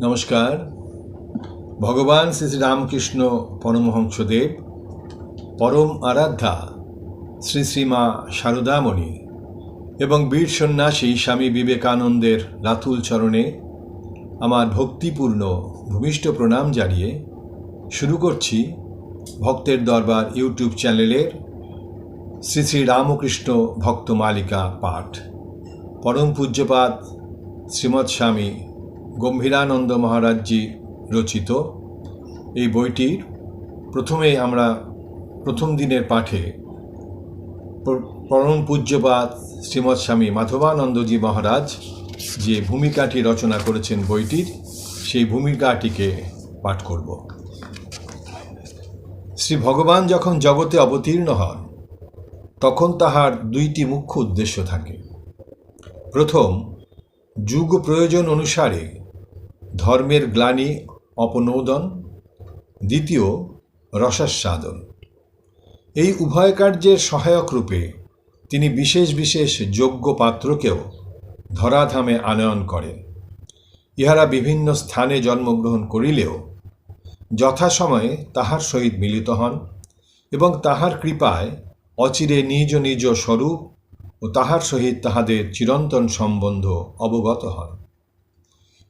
নমস্কার। ভগবান শ্রী শ্রী রামকৃষ্ণ পরমহংসদেব, পরম আরাধ্যা শ্রী শ্রীমা শারদামণি এবং বীর সন্ন্যাসী স্বামী বিবেকানন্দের রাতুল চরণে আমার ভক্তিপূর্ণ ভূমিষ্ঠ প্রণাম জানিয়ে শুরু করছি ভক্তের দরবার ইউটিউব চ্যানেলের শ্রী শ্রী রামকৃষ্ণ ভক্ত মালিকা পাঠ। পরম পূজ্যপাদ শ্রীমৎ স্বামী গম্ভীরানন্দ মহারাজজি রচিত এই বইটির প্রথমে আমরা প্রথম দিনের পাঠে পরম পূজ্যপাদ শ্রীমৎ স্বামী মাধবানন্দজি মহারাজ যে ভূমিকাটি রচনা করেছেন বইটির, সেই ভূমিকাটিকে পাঠ করব। শ্রী ভগবান যখন জগতে অবতীর্ণ হন তখন তাহার দুইটি মুখ্য উদ্দেশ্য থাকে। প্রথম, যুগ প্রয়োজন অনুসারে ধর্মের গ্লানি অপনোদন, দ্বিতীয় রসাস্বাদন। এই উভয় কার্যের সহায়ক রূপে তিনি বিশেষ বিশেষ যোগ্য পাত্রকেও ধরাধামে আনয়ন করেন। ইহারা বিভিন্ন স্থানে জন্মগ্রহণ করিলেও যথাসময়ে তাহার সহিত মিলিত হন এবং তাহার কৃপায় অচিরে নিজ নিজ স্বরূপ ও তাহার সহিত তাহাদের চিরন্তন সম্বন্ধ অবগত হন।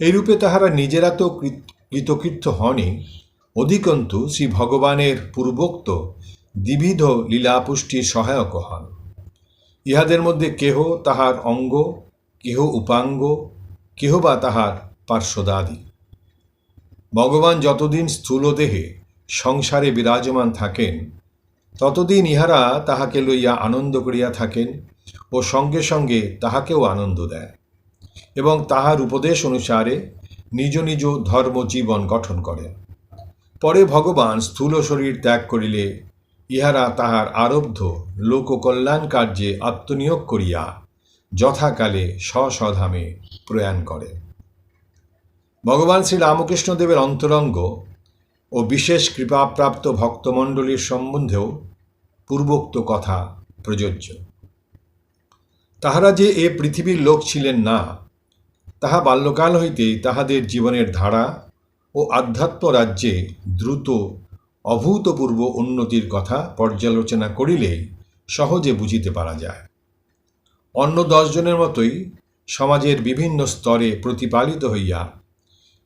এইরূপে তাহারা নিজেরা তো কৃতকৃত্য হনই, অধিকন্তু শ্রী ভগবানের পূর্বোক্ত দ্বিবিধ লীলাপুষ্টির সহায়ক হন। ইহাদের মধ্যে কেহ তাহার অঙ্গ, কেহ উপাঙ্গ, কেহ বা তাহার পার্শ্বদাদি। ভগবান যতদিন স্থূল দেহে সংসারে বিরাজমান থাকেন ততদিন ইহারা তাহাকে লইয়া আনন্দ করিয়া থাকেন ও সঙ্গে সঙ্গে তাহাকেও আনন্দ দেয় এবং তাহার উপদেশ অনুসারে নিজ নিজ ধর্ম জীবন গঠন করেন। পরে ভগবান স্থূল শরীর ত্যাগ করিলে ইহারা তাহার আরব্ধ লোককল্যাণ কার্যে আত্মনিয়োগ করিয়া যথাকালে স্বস্বধামে প্রয়াণ করেন। ভগবান শ্রী রামকৃষ্ণদেবের অন্তরঙ্গ ও বিশেষ কৃপাপ্রাপ্ত ভক্তমণ্ডলীর সম্বন্ধেও পূর্বোক্ত কথা প্রযোজ্য। তাহারা যে এ পৃথিবীর লোক ছিলেন না, তাহা বাল্যকাল হইতেই তাহাদের জীবনের ধারা ও আধ্যাত্ম রাজ্যে দ্রুত অভূতপূর্ব উন্নতির কথা পর্যালোচনা করিলেই সহজে বুঝিতে পারা যায়। অন্য 10 জনের মতোই সমাজের বিভিন্ন স্তরে প্রতিপালিত হইয়া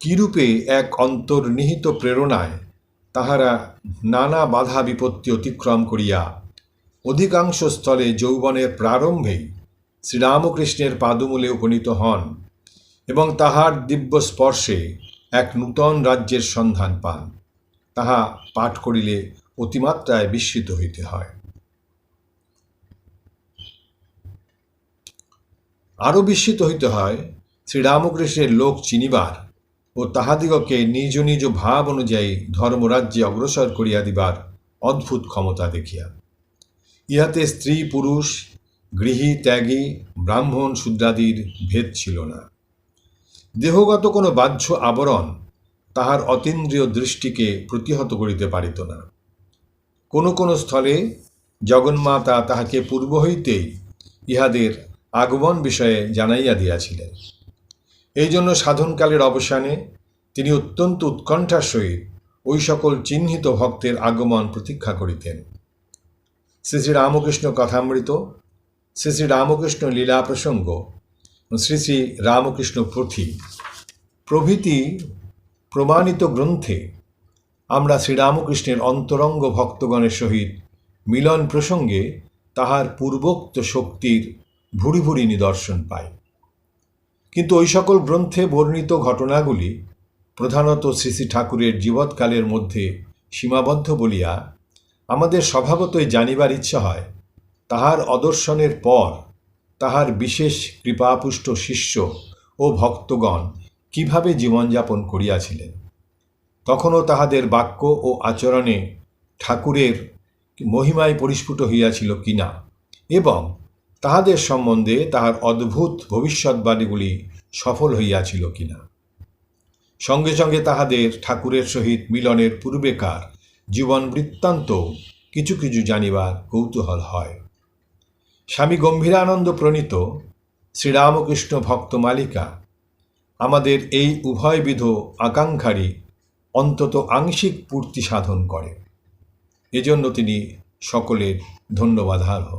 কিরূপে এক অন্তর্নিহিত প্রেরণায় তাহারা নানা বাধা বিপত্তি অতিক্রম করিয়া অধিকাংশ স্থলে যৌবনের প্রারম্ভেই শ্রীরামকৃষ্ণের পাদমূলে উপনীত হন এবং তাহার দিব্য স্পর্শে এক নূতন রাজ্যের সন্ধান পান, তাহা পাঠ করিলে অতিমাত্রায় বিস্মিত হইতে হয়। আরও বিস্মিত হইতে হয় শ্রীরামকৃষ্ণের লোক চিনিবার ও তাহাদিগকে নিজ নিজ ভাব অনুযায়ী ধর্মরাজ্যে অগ্রসর করিয়া দিবার অদ্ভুত ক্ষমতা দেখিয়া। ইহাতে স্ত্রী পুরুষ, গৃহী ত্যাগী, ব্রাহ্মণ শূদ্রাদির ভেদ ছিল না। দেহগত কোনো বাহ্য আবরণ তাহার অতীন্দ্রিয় দৃষ্টিকে প্রতিহত করিতে পারিত না। কোনো কোনো স্থলে জগন্মাতা তাহাকে পূর্ব হইতেই ইহাদের আগমন বিষয়ে জানাইয়া দিয়াছিলেন। এই জন্য সাধনকালের অবসানে তিনি অত্যন্ত উৎকণ্ঠার সহিত ওই সকল চিহ্নিত ভক্তের আগমন প্রতীক্ষা করিতেন। শ্রী শ্রী রামকৃষ্ণ কথামৃত, শ্রী শ্রী রামকৃষ্ণ লীলা প্রসঙ্গ, শ্রী শ্রী রামকৃষ্ণ পুঁথি প্রভৃতি প্রমাণিত গ্রন্থে আমরা শ্রীরামকৃষ্ণের অন্তরঙ্গ ভক্তগণের সহিত মিলন প্রসঙ্গে তাহার পূর্বোক্ত শক্তির ভুরি ভুরি নিদর্শন পাই। কিন্তু ওই সকল গ্রন্থে বর্ণিত ঘটনাগুলি প্রধানত শ্রী শ্রী ঠাকুরের জীবৎকালের মধ্যে সীমাবদ্ধ বলিয়া আমাদের স্বভাবতই জানিবার ইচ্ছা হয় তাহার অদর্শনের পর তাহার বিশেষ কৃপাপুষ্ট শিষ্য ও ভক্তগণ কিভাবে জীবনযাপন করিয়াছিলেন, তখনও তাহাদের বাক্য ও আচরণে ঠাকুরের মহিমায় পরিস্ফুট হইয়াছিল কিনা এবং তাহাদের সম্বন্ধে তাহার অদ্ভুত ভবিষ্যৎবাণীগুলি সফল হইয়াছিল কিনা। সঙ্গে সঙ্গে তাহাদের ঠাকুরের সহিত মিলনের পূর্বেকার জীবন বৃত্তান্ত কিছু কিছু জানিবার কৌতূহল হয়। স্বামী গম্ভীরানন্দ প্রণীত শ্রীরামকৃষ্ণ ভক্ত মালিকা আমাদের এই উভয়বিধ আকাঙ্ক্ষারই অন্তত আংশিক পূর্তি সাধন করে। এজন্য তিনি সকলের ধন্যবাদার্হ।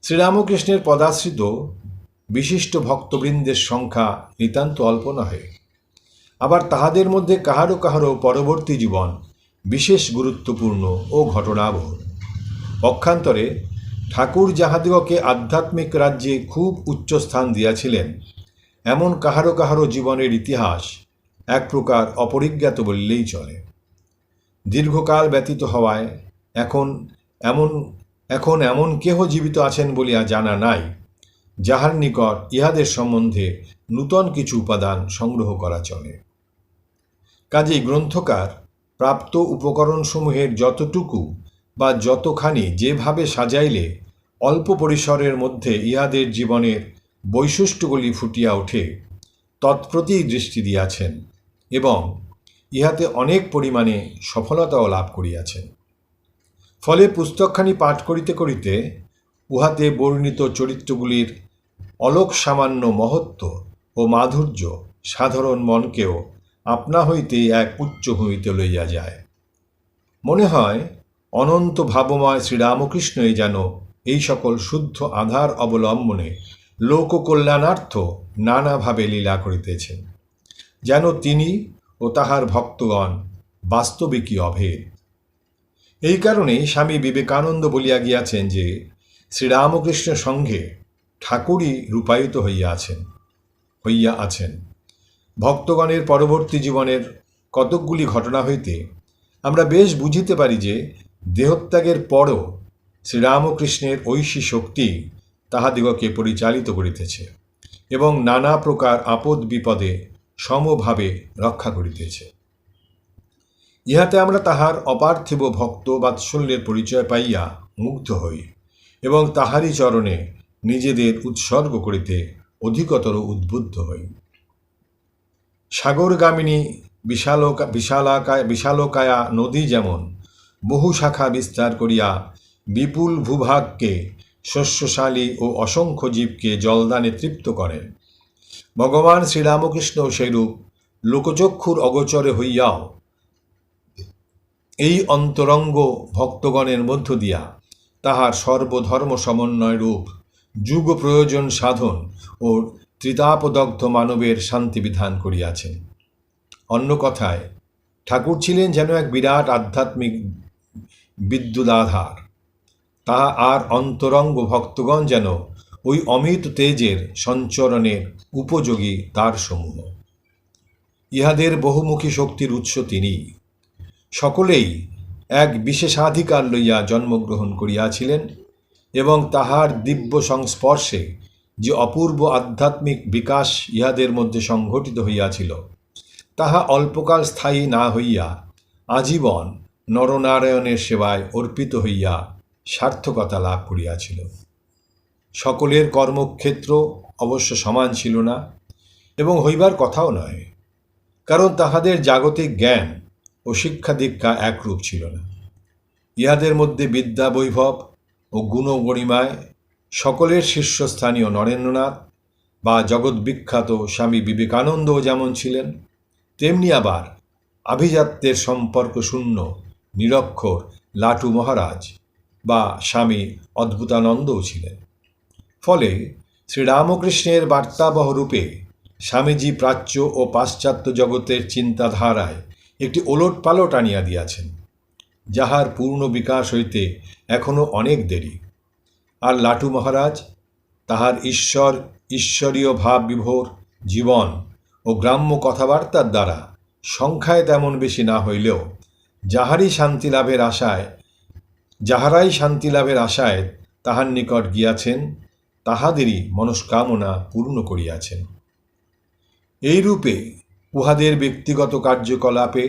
শ্রীরামকৃষ্ণের পদাশ্রিত বিশিষ্ট ভক্তবৃন্দের সংখ্যা নিতান্ত অল্প নহে। আবার তাহাদের মধ্যে কাহারও কাহারও পরবর্তী জীবন বিশেষ গুরুত্বপূর্ণ ও ঘটনাবহ। পক্ষান্তরে ঠাকুর যাহাদিগকে আধ্যাত্মিক রাজ্যে খুব উচ্চস্থান দিয়াছিলেন, এমন কাহারও কাহারও জীবনের ইতিহাস এক প্রকার অপরিজ্ঞাত বললেই চলে। দীর্ঘকাল ব্যতীত হওয়ায় এখন এমন কেহ জীবিত আছেন বলিয়া জানা নাই, যাহার নিকট ইহাদের সম্বন্ধে নূতন কিছু উপাদান সংগ্রহ করা চলে। কাজেই গ্রন্থকার প্রাপ্ত উপকরণসমূহের যতটুকু বা যতখানি যেভাবে সাজাইলে অল্প পরিসরের মধ্যে ইহাদের জীবনের বৈশিষ্ট্যগুলি ফুটিয়া ওঠে, তৎপ্রতি দৃষ্টি দিয়াছেন এবং ইহাতে অনেক পরিমাণে সফলতাও লাভ করিয়াছেন। ফলে পুস্তকখানি পাঠ করিতে করিতে উহাতে বর্ণিত চরিত্রগুলির অলোক সামান্য মহত্ব ও মাধুর্য সাধারণ মনকেও আপনা হইতে এক উচ্চ ভূমিতে লইয়া যায়। মনে হয় অনন্ত ভাবময় শ্রীরামকৃষ্ণই যেন এই সকল শুদ্ধ আধার অবলম্বনে লোককল্যাণার্থ নানাভাবে লীলা করিতেছেন, যেন তিনি ও তাহার ভক্তগণ বাস্তবিকই অভেদ। এই কারণেই স্বামী বিবেকানন্দ বলিয়া গিয়াছেন যে শ্রীরামকৃষ্ণ সঙ্ঘে ঠাকুরই রূপায়িত হইয়া আছেন। ভক্তগণের পরবর্তী জীবনের কতকগুলি ঘটনা হইতে আমরা বেশ বুঝিতে পারি যে দেহত্যাগের পরও শ্রীরামকৃষ্ণের ঐশী শক্তি তাহাদিগকে পরিচালিত করিতেছে এবং নানা প্রকার আপদ বিপদে সমভাবে রক্ষা করিতেছে। ইহাতে আমরা তাহার অপার্থিব ভক্ত বাৎসল্যের পরিচয় পাইয়া মুগ্ধ হই এবং তাহারই চরণে নিজেদের উৎসর্গ করিতে অধিকতর উদ্বুদ্ধ হই। সাগরগামিনী বিশালকায়া নদী যেমন বহু শাখা বিস্তার করিয়া বিপুল ভূভাগকে শস্যশালী ও অসংখ্য জীবকে জলদানে তৃপ্ত করেন, ভগবান শ্রীরামকৃষ্ণ সেইরূপ লোকচক্ষুর অগোচরে হইয়াও এই অন্তরঙ্গ ভক্তগণের মধ্য দিয়া তাহার সর্বধর্ম সমন্বয় রূপ যুগ প্রয়োজন সাধন ও ত্রিতাপদগ্ধ মানবের শান্তি বিধান করিয়াছেন। অন্য কথায় ঠাকুর ছিলেন যেন এক বিরাট আধ্যাত্মিক বিদ্যুদাধার, তাহা আর অন্তরঙ্গ ভক্তগণ যেন ওই অমিত তেজের সঞ্চরণের উপযোগী তারসমূহ। ইহাদের বহুমুখী শক্তির উৎস তিনি। সকলেই এক বিশেষাধিকার লইয়া জন্মগ্রহণ করিয়াছিলেন এবং তাহার দিব্য সংস্পর্শে যে অপূর্ব আধ্যাত্মিক বিকাশ ইহাদের মধ্যে সংঘটিত হইয়াছিল, তাহা অল্পকাল স্থায়ী না হইয়া আজীবন নরনারায়ণের সেবায় অর্পিত হইয়া সার্থকতা লাভ করিয়াছিল। সকলের কর্মক্ষেত্র অবশ্য সমান ছিল না এবং হইবার কথাও নয়, কারণ তাহাদের জাগতিক জ্ঞান ও শিক্ষা দীক্ষা একরূপ ছিল না। ইহাদের মধ্যে বিদ্যা বৈভব ও গুণগরিমায় সকলের শীর্ষস্থানীয় নরেন্দ্রনাথ বা জগৎবিখ্যাত স্বামী বিবেকানন্দও যেমন ছিলেন, তেমনি আবার আভিজাত্যের সম্পর্ক শূন্য নিরক্ষর লাটু মহারাজ বা স্বামী অদ্ভুতানন্দও ছিলেন। ফলে শ্রীরামকৃষ্ণের বার্তাবহ রূপে স্বামীজি প্রাচ্য ও পাশ্চাত্য জগতের চিন্তাধারায় একটি ওলটপালট আনিয়া দিয়াছেন, যাহার পূর্ণ বিকাশ হইতে এখনও অনেক দেরি। আর লাটু মহারাজ তাহার ঈশ্বরীয় ভাব বিভোর জীবন ও গ্রাম্য কথাবার্তার দ্বারা সংখ্যায় তেমন বেশি না হইলেও যাহারাই শান্তি লাভের আশায় তাহার নিকট গিয়াছেন, তাহাদেরই মনস্কামনা পূর্ণ করিয়াছেন। এইরূপে উহাদের ব্যক্তিগত কার্যকলাপে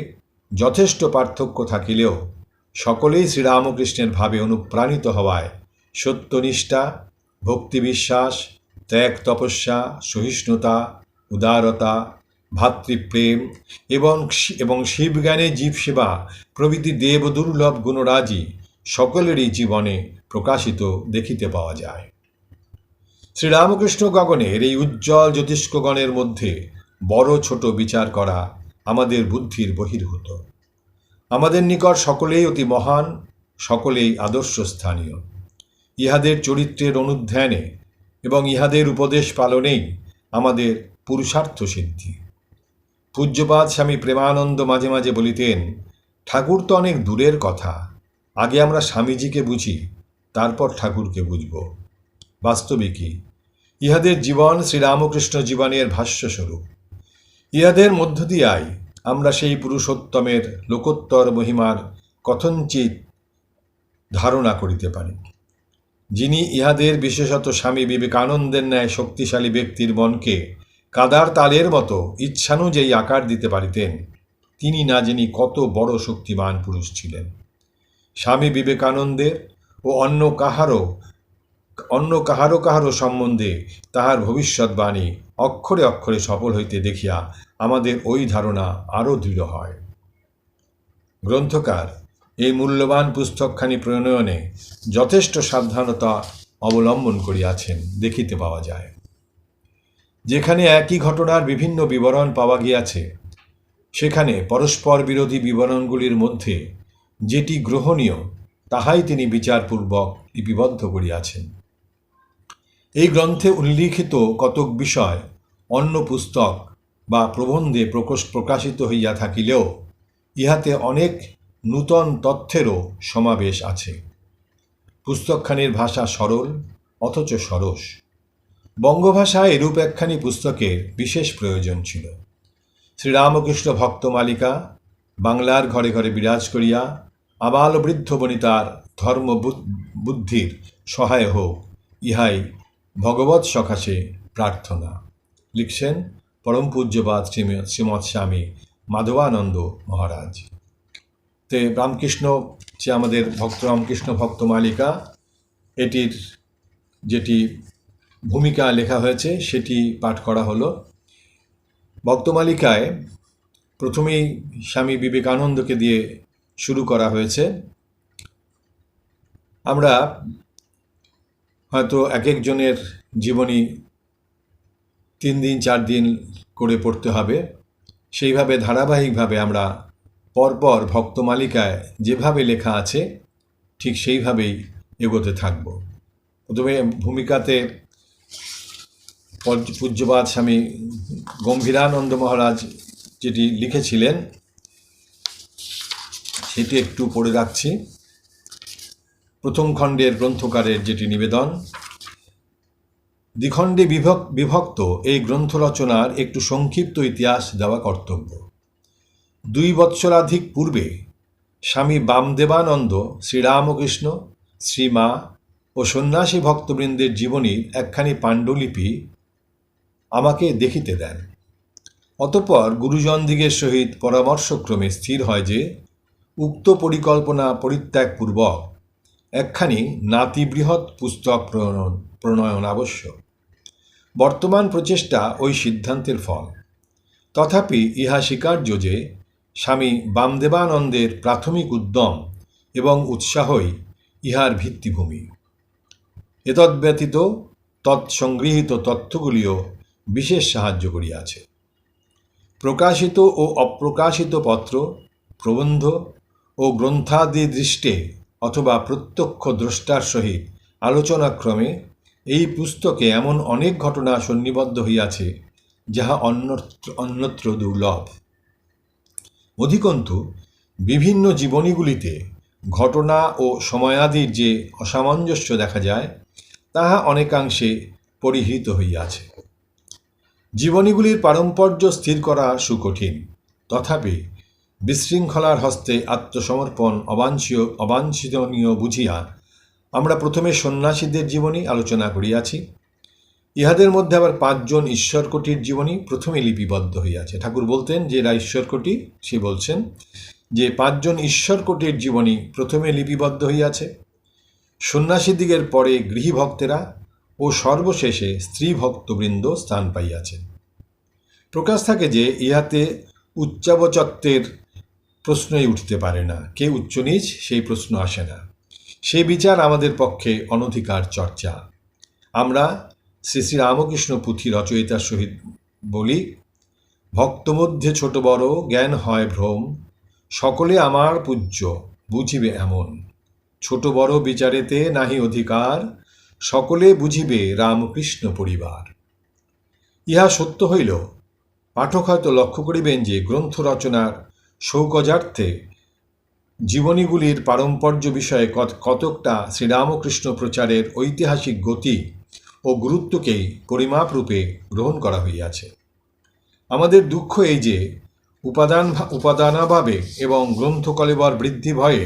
যথেষ্ট পার্থক্য থাকিলেও সকলেই শ্রীরামকৃষ্ণের ভাবে অনুপ্রাণিত হওয়ায় সত্যনিষ্ঠা, ভক্তিবিশ্বাস, ত্যাগ তপস্যা, সহিষ্ণুতা, উদারতা, ভাতৃপ্রেম এবং শিবজ্ঞানে জীবসেবা প্রভৃতি দেবদুর্লভ গুণরাজি সকলেরই জীবনে প্রকাশিত দেখিতে পাওয়া যায়। শ্রীরামকৃষ্ণ গগনের এই উজ্জ্বল জ্যোতিষ্কগণের মধ্যে বড় ছোট বিচার করা আমাদের বুদ্ধির বহির্ভূত। আমাদের নিকট সকলেই অতি মহান, সকলেই আদর্শ স্থানীয়। ইহাদের চরিত্রের অনুধ্যানে এবং ইহাদের উপদেশ পালনেই আমাদের পুরুষার্থ সিদ্ধি। পূজ্যপাদ স্বামী প্রেমানন্দ মাঝে মাঝে বলিতেন, ঠাকুর তো অনেক দূরের কথা, আগে আমরা স্বামীজিকে বুঝি, তারপর ঠাকুরকে বুঝব। বাস্তবিকই ইহাদের জীবন শ্রীরামকৃষ্ণ জীবনের ভাষ্যস্বরূপ। ইহাদের মধ্য দিয়াই আমরা সেই পুরুষোত্তমের লোকোত্তর মহিমার কথঞ্চিত ধারণা করিতে পারি। যিনি ইহাদের বিশেষত স্বামী বিবেকানন্দের ন্যায় শক্তিশালী ব্যক্তির মনকে কাদার তালের মতো ইচ্ছানুযায়ী আকার দিতে পারিতেন, তিনি না জানি কত বড় শক্তিমান পুরুষ ছিলেন। স্বামী বিবেকানন্দের ও অন্য কাহারো সম্বন্ধে তাহার ভবিষ্যৎবাণী অক্ষরে অক্ষরে সফল হইতে দেখিয়া আমাদের ওই ধারণা আরও দৃঢ় হয়। গ্রন্থকার এই মূল্যবান পুস্তকখানি প্রণয়নে যথেষ্ট সাবধানতা অবলম্বন করিয়াছেন দেখিতে পাওয়া যায়। যেখানে একই ঘটনার বিভিন্ন বিবরণ পাওয়া গিয়াছে, সেখানে পরস্পর বিরোধী বিবরণগুলির মধ্যে যেটি গ্রহণীয় তাহাই তিনি বিচারপূর্বক লিপিবদ্ধ করিয়াছেন। এই গ্রন্থে উল্লিখিত কতক বিষয় অন্য পুস্তক বা প্রবন্ধে প্রকাশিত হইয়া থাকিলেও ইহাতে অনেক নূতন তথ্যেরও সমাবেশ আছে। পুস্তকখানির ভাষা সরল অথচ সরস। বঙ্গভাষায় এরূপ একখানি পুস্তকের বিশেষ প্রয়োজন ছিল। শ্রীরামকৃষ্ণ ভক্তমালিকা বাংলার ঘরে ঘরে বিরাজ করিয়া আবাল বৃদ্ধ বনিতার ধর্ম বুদ্ধির সহায় হোক, ইহাই ভগবৎ সকাশে প্রার্থনা। লিখছেন পরম পূজ্যপাদ শ্রীমৎ স্বামী মাধবানন্দ মহারাজ। তে রামকৃষ্ণ যে আমাদের রামকৃষ্ণ ভক্তমালিকা, এটির যেটি ভূমিকা লেখা হয়েছে সেটি পাঠ করা হলো। ভক্তমালিকায় প্রথমেই স্বামী বিবেকানন্দকে দিয়ে শুরু করা হয়েছে। আমরা হয়তো এক একজনের জীবনী 3 দিন 4 দিন করে পড়তে হবে, সেইভাবে ধারাবাহিকভাবে আমরা পরপর ভক্তমালিকায় যেভাবে লেখা আছে ঠিক সেইভাবেই এগোতে থাকব। প্রথমে ভূমিকাতে পূজ্যপাদ স্বামী গম্ভীরানন্দ মহারাজ যেটি লিখেছিলেন সেটি একটু পড়ে রাখছি। প্রথম খণ্ডের গ্রন্থকারের যেটি নিবেদন, দ্বিখণ্ডে বিভক্ত এই গ্রন্থ রচনার একটু সংক্ষিপ্ত ইতিহাস দেওয়া কর্তব্য। 2 বৎসরাধিক পূর্বে স্বামী বামদেবানন্দ শ্রীরামকৃষ্ণ, শ্রীমা ও সন্ন্যাসী ভক্তবৃন্দের জীবনীর একখানি পাণ্ডুলিপি আমাকে দেখিতে দেন। অতঃপর গুরুজনদিগের সহিত পরামর্শক্রমে স্থির হয় যে উক্ত পরিকল্পনা পরিত্যাগপূর্বক একখানি নাতিবৃহৎ পুস্তক প্রণয়ন আবশ্যক। বর্তমান প্রচেষ্টা ওই সিদ্ধান্তের ফল। তথাপি ইহা স্বীকার্য যে স্বামী বামদেবানন্দের প্রাথমিক উদ্যম এবং উৎসাহই ইহার ভিত্তিভূমি। এতদ্ব্যতীত তৎসংগৃহীত তথ্যগুলিও বিশেষ সাহায্য করিয়াছে। প্রকাশিত ও অপ্রকাশিত পত্র, প্রবন্ধ ও গ্রন্থাদি দৃষ্টে অথবা প্রত্যক্ষ দ্রষ্টার সহিত আলোচনাক্রমে এই পুস্তকে এমন অনেক ঘটনা সন্নিবদ্ধ হইয়াছে যাহা অন্যত্র দুর্লভ। অধিকন্তু বিভিন্ন জীবনীগুলিতে ঘটনা ও সময়াদির যে অসামঞ্জস্য দেখা যায় তাহা অনেকাংশে পরিহৃত হইয়াছে। জীবনীগুলির পারম্পর্য স্থির করা সুকঠিন, তথাপি বিশৃঙ্খলার হস্তে আত্মসমর্পণ অবাঞ্ছনীয় বুঝিয়া আমরা প্রথমে সন্ন্যাসীদের জীবনী আলোচনা করিয়াছি। ইহাদের মধ্যে আবার 5 জন ঈশ্বরকোটির জীবনী প্রথমে লিপিবদ্ধ হইয়াছে। ঠাকুর বলতেন যে এরা ঈশ্বরকোটি, সে বলছেন যে 5 জন ঈশ্বরকোটির জীবনী প্রথমে লিপিবদ্ধ হইয়াছে। সন্ন্যাসীদিগের পরে গৃহীভক্তেরা ও সর্বশেষে স্ত্রী ভক্তবৃন্দ স্থান পাইয়াছেন। প্রকাশ থাকে যে ইহাতে উচ্চাবচত্বের প্রশ্নই উঠতে পারে না, কে উচ্চ নীচ সেই প্রশ্ন আসে না। সে বিচার আমাদের পক্ষে অনধিকার চর্চা। আমরা শ্রী শ্রী রামকৃষ্ণ পুঁথি রচয়িতার সহিত বলি, ভক্ত মধ্যে ছোট বড় জ্ঞান হয় ভ্রম, সকলে আমার পূজ্য বুঝিবে এমন, ছোট বড় বিচারেতে নাহি অধিকার, সকলে বুঝিবে রামকৃষ্ণ পরিবার। ইহা সত্য হইল পাঠক হয়তো লক্ষ্য করিবেন যে গ্রন্থ রচনার সৌকর্যার্থে জীবনীগুলির পারম্পর্য বিষয়ে কতকটা শ্রীরামকৃষ্ণ প্রচারের ঐতিহাসিক গতি ও গুরুত্বকেই পরিমাপরূপে গ্রহণ করা হইয়াছে। আমাদের দুঃখ এই যে উপাদানাভাবে এবং গ্রন্থকলেবর বৃদ্ধি ভয়ে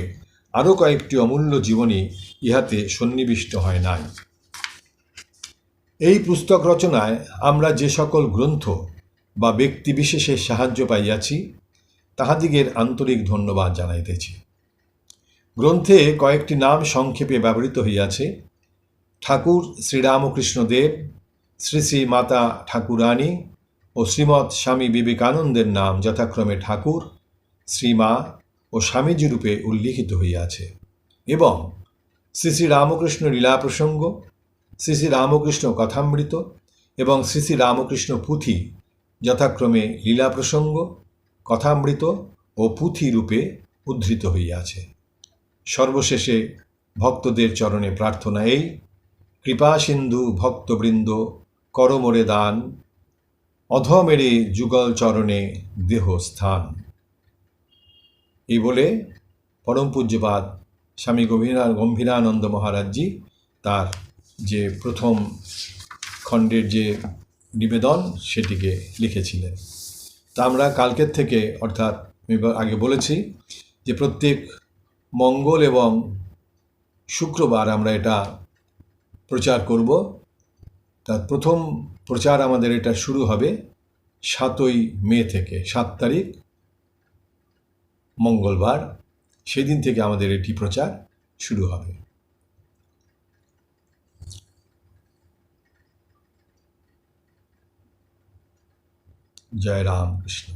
আরও কয়েকটি অমূল্য জীবনী ইহাতে সন্নিবিষ্ট হয় নাই। এই পুস্তক রচনায় আমরা যে সকল গ্রন্থ বা ব্যক্তিবিশেষের সাহায্য পাইয়াছি তাহাদিগের আন্তরিক ধন্যবাদ জানাইতেছি। গ্রন্থে কয়েকটি নাম সংক্ষেপে ব্যবহৃত হইয়াছে। ঠাকুর শ্রীরামকৃষ্ণদেব, শ্রী শ্রী মাতা ঠাকুরানী ও শ্রীমৎ স্বামী বিবেকানন্দের নাম যথাক্রমে ঠাকুর, শ্রীমা ও স্বামীজি রূপে উল্লিখিত হইয়াছে এবং শ্রী শ্রী রামকৃষ্ণ লীলা প্রসঙ্গ, শ্রী শ্রী রামকৃষ্ণ কথামৃত এবং শ্রী শ্রী রামকৃষ্ণ পুঁথি যথাক্রমে লীলা প্রসঙ্গ, কথামৃত ও পুঁথি রূপে উদ্ধৃত হইয়াছে। সর্বশেষে ভক্তদের চরণে প্রার্থনা এই, কৃপা সিন্ধু ভক্তবৃন্দ করমোরে দান, অধমেরে যুগল চরণে দেহ স্থান। এই বলে পরম পূজ্যপাদ স্বামী গম্ভীরানন্দ মহারাজজি তার যে প্রথম খণ্ডের যে নিবেদন সেটিকে লিখেছিলেন। তা আমরা কালকের থেকে, অর্থাৎ আমি আগে বলেছি যে প্রত্যেক মঙ্গল এবং শুক্রবার আমরা এটা প্রচার করব। তার প্রথম প্রচার আমাদের এটা শুরু হবে 7ই মে থেকে, 7 তারিখ মঙ্গলবার, সেদিন থেকে আমাদের এটি প্রচার শুরু হবে। জয় রামকৃষ্ণ।